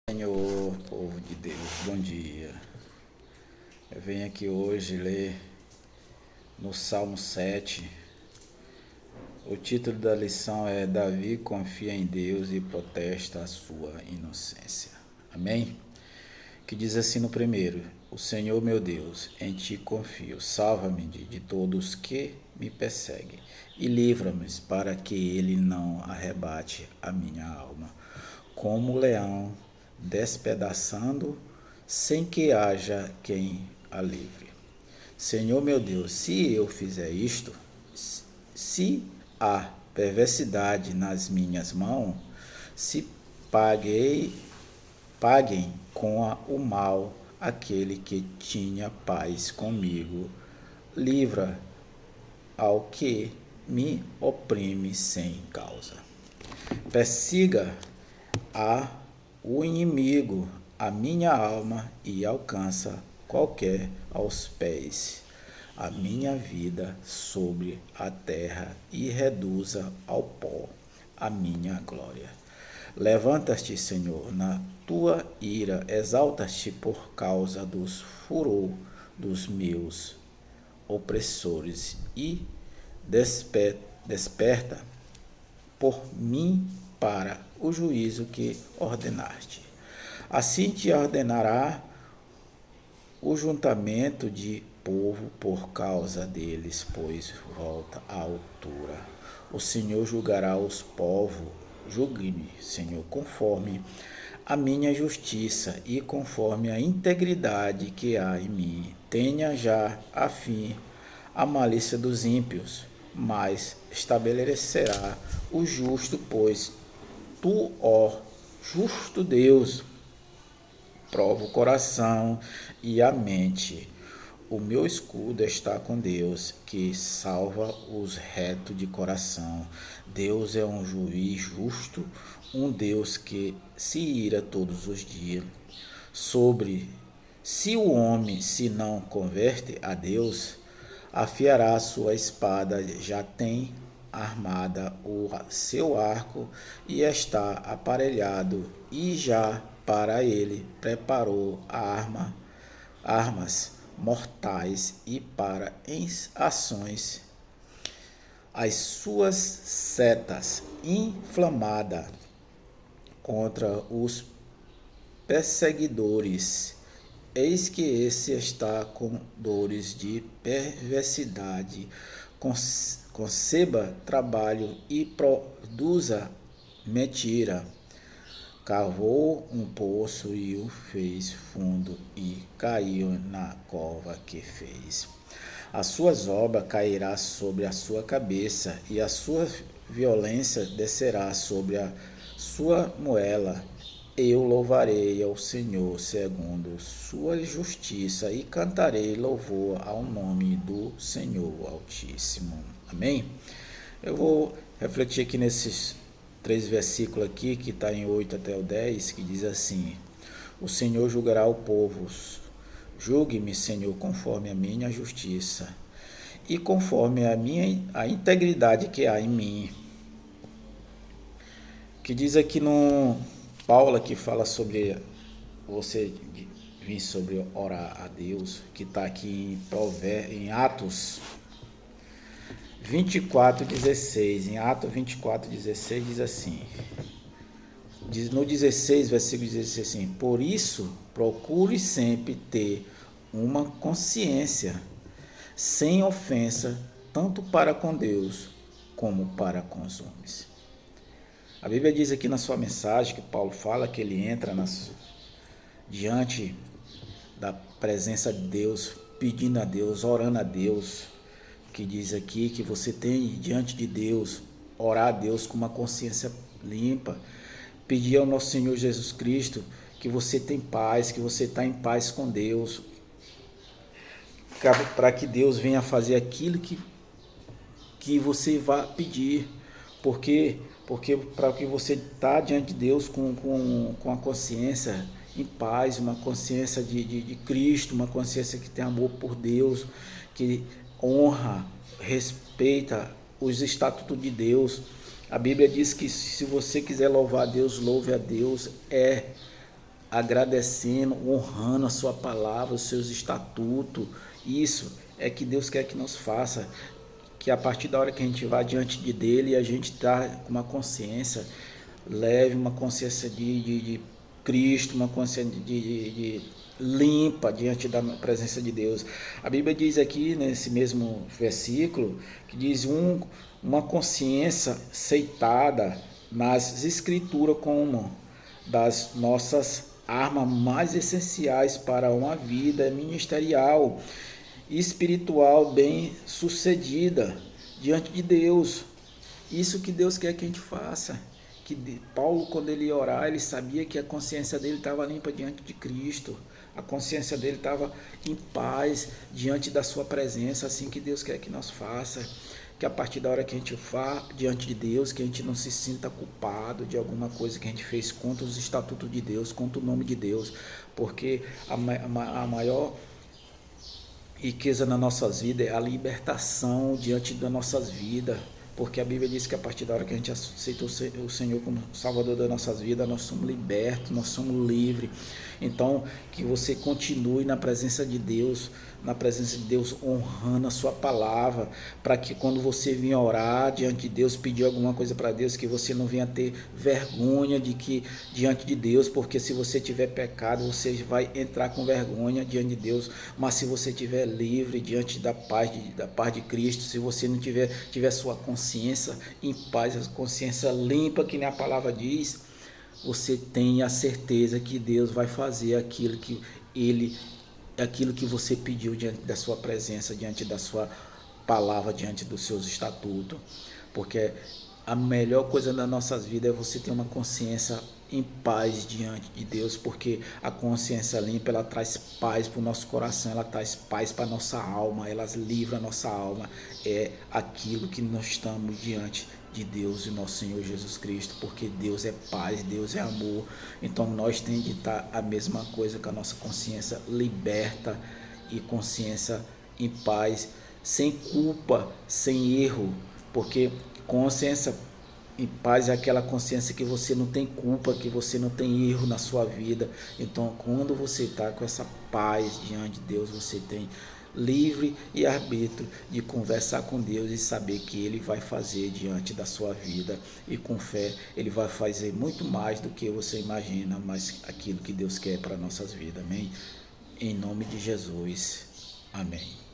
Senhor, povo de Deus, bom dia. Eu venho aqui hoje ler no Salmo 7. O título da lição é Davi confia em Deus e protesta a sua inocência. Amém? Que diz assim no primeiro: O Senhor meu Deus, em ti confio, salva-me de todos que me perseguem e livra-me para que ele não arrebate a minha alma. Como o leão despedaçando, sem que haja quem a livre. Senhor meu Deus, se eu fizer isto, se há perversidade nas minhas mãos, se paguem com o mal aquele que tinha paz comigo, livra ao que me oprime sem causa. Persiga o inimigo a minha alma e alcança qualquer aos pés a minha vida sobre a terra e reduza ao pó a minha glória. Levanta-te, Senhor, na tua ira, exalta-te por causa dos furor dos meus opressores e desperta por mim para o juízo que ordenaste. Assim te ordenará o juntamento de povo por causa deles, pois volta à altura. O Senhor julgará os povos. Julgue-me, Senhor, conforme a minha justiça e conforme a integridade que há em mim. Tenha já a fim a malícia dos ímpios, mas estabelecerá o justo, pois tu, ó justo Deus, prova o coração e a mente. O meu escudo está com Deus, que salva os retos de coração. Deus é um juiz justo, um Deus que se ira todos os dias. Se o homem se não converte a Deus, afiará a sua espada, já tem armada o seu arco e está aparelhado, e já para ele preparou armas mortais e para ações as suas setas inflamadas contra os perseguidores. Eis que esse está com dores de perversidade, conceba trabalho e produza mentira. Cavou um poço e o fez fundo e caiu na cova que fez. As suas obras cairá sobre a sua cabeça e a sua violência descerá sobre a sua moela. Eu louvarei ao Senhor segundo sua justiça e cantarei louvor ao nome do Senhor Altíssimo. Amém? Eu vou refletir aqui nesses 3 versículos aqui, que está em 8 até o 10, que diz assim: O Senhor julgará o povo. Julgue-me, Senhor, conforme a minha justiça e conforme a integridade que há em mim. Que diz aqui no Paulo, que fala sobre você vir sobre orar a Deus, que está aqui em Atos 24:16. Em Atos 24:16 diz assim, no 16, versículo 16 assim: Por isso procure sempre ter uma consciência sem ofensa, tanto para com Deus como para com os homens. A Bíblia diz aqui na sua mensagem, que Paulo fala que ele entra diante da presença de Deus, pedindo a Deus, orando a Deus, que diz aqui que você tem diante de Deus, orar a Deus com uma consciência limpa, pedir ao nosso Senhor Jesus Cristo que você tem paz, que você está em paz com Deus, para que Deus venha fazer aquilo que você vai pedir, porque para que você está diante de Deus com a consciência em paz, uma consciência de Cristo, uma consciência que tem amor por Deus, que honra, respeita os estatutos de Deus. A Bíblia diz que se você quiser louvar a Deus, louve a Deus, agradecendo, honrando a sua palavra, os seus estatutos. Isso é que Deus quer que nos faça, que a partir da hora que a gente vai diante de dele, a gente está com uma consciência leve, uma consciência de Cristo, uma consciência de limpa diante da presença de Deus. A Bíblia diz aqui, nesse mesmo versículo, que diz uma consciência aceitada nas escrituras como das nossas armas mais essenciais para uma vida ministerial e espiritual bem sucedida diante de Deus. Isso que Deus quer que a gente faça. Que Paulo, quando ele ia orar, ele sabia que a consciência dele estava limpa diante de Cristo. A consciência dele estava em paz diante da sua presença. Assim que Deus quer que nós faça. Que a partir da hora que a gente vá diante de Deus, que a gente não se sinta culpado de alguma coisa que a gente fez contra os estatutos de Deus, contra o nome de Deus. Porque a maior riqueza nas nossas vidas é a libertação diante das nossas vidas. Porque a Bíblia diz que a partir da hora que a gente aceitou o Senhor como Salvador das nossas vidas, nós somos libertos, nós somos livres. Então, que você continue na presença de Deus, honrando a sua palavra, para que quando você vir orar diante de Deus, pedir alguma coisa para Deus, que você não venha ter vergonha diante de Deus, porque se você tiver pecado, você vai entrar com vergonha diante de Deus, mas se você estiver livre diante da paz de Cristo, se você não tiver sua consciência em paz, a consciência limpa, que nem a palavra diz, você tem a certeza que Deus vai fazer aquilo que você pediu diante da sua presença, diante da sua palavra, diante dos seus estatutos. Porque a melhor coisa das nossas vidas é você ter uma consciência em paz diante de Deus, porque a consciência limpa, ela traz paz para o nosso coração, ela traz paz para a nossa alma, ela livra a nossa alma. É aquilo que nós estamos diante de Deus e nosso Senhor Jesus Cristo, porque Deus é paz, Deus é amor. Então nós temos de estar a mesma coisa, com a nossa consciência liberta e consciência em paz, sem culpa, sem erro, porque consciência em paz é aquela consciência que você não tem culpa, que você não tem erro na sua vida. Então, quando você está com essa paz diante de Deus, você tem livre e arbítrio de conversar com Deus e saber que Ele vai fazer diante da sua vida. E com fé, Ele vai fazer muito mais do que você imagina, mas aquilo que Deus quer para nossas vidas. Amém? Em nome de Jesus. Amém.